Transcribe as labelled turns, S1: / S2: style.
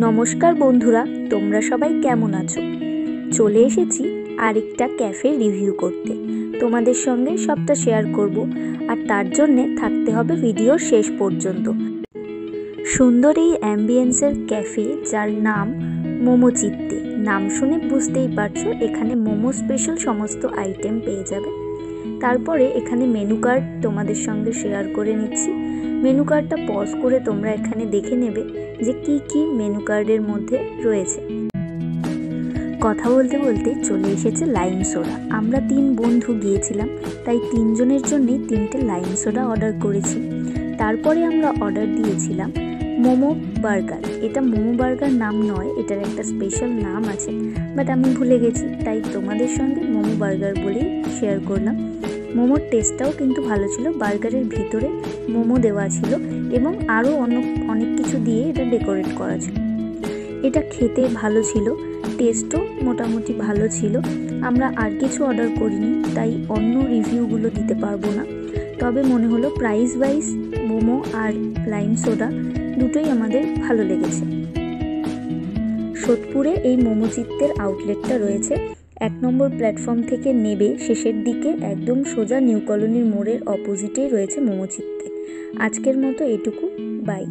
S1: নমস্কার বন্ধুরা, তোমরা সবাই কেমন আছো? চলে এসেছি আরেকটা ক্যাফে রিভিউ করতে। তোমাদের সঙ্গে সবটা শেয়ার করব, আর তার জন্যে থাকতে হবে ভিডিওর শেষ পর্যন্ত। সুন্দর এই অ্যাম্বিয়েন্সের ক্যাফে, যার নাম মোমো চিত্তে। নাম শুনে বুঝতেই পারছো এখানে মোমো স্পেশাল সমস্ত আইটেম পেয়ে যাবে। তারপরে এখানে মেনু কার্ড তোমাদের সঙ্গে শেয়ার করে নিচ্ছি। মেনু কার্ডটা পজ করে তোমরা এখানে দেখে নেবে যে কি কি মেনু কার্ডের মধ্যে রয়েছে। কথা বলতে বলতে চলে এসেছে লাইম সোডা। আমরা 3 বন্ধু গিয়েছিলাম, তাই 3 জনের জন্যই 3টে লাইম সোডা অর্ডার করেছি। তারপরে আমরা অর্ডার দিয়েছিলাম মোমো বার্গার। এটা মোমো বার্গার নাম নয়, এটার একটা স্পেশাল নাম আছে, বাট আমি ভুলে গেছি, তাই তোমাদের সঙ্গে মোমো বার্গার বলেই শেয়ার করলাম। মোমোর টেস্টটাও কিন্তু ভালো ছিল। বার্গারের ভিতরে মোমো দেওয়া ছিল এবং আরও অনেক কিছু দিয়ে এটা ডেকোরেট করা ছিল। এটা খেতে ভালো ছিল, টেস্টও মোটামুটি ভালো ছিল। আমরা আর কিছু অর্ডার করিনি, তাই অন্য রিভিউগুলো দিতে পারবো না। তবে মনে হলো প্রাইস ওয়াইজ মোমো আর লাইম সোডা দুটোই আমাদের ভালো লেগেছে। সোদপুরে এই মোমো চিত্তের আউটলেটটা রয়েছে। 1 নম্বর প্ল্যাটফর্ম থেকে নেবে শেষের দিকে একদম সোজা নিউ কলোনির মোড়ের অপোজিটেই রয়েছে মোমো চিত্তে। আজকের মতো এটুকু, বাই।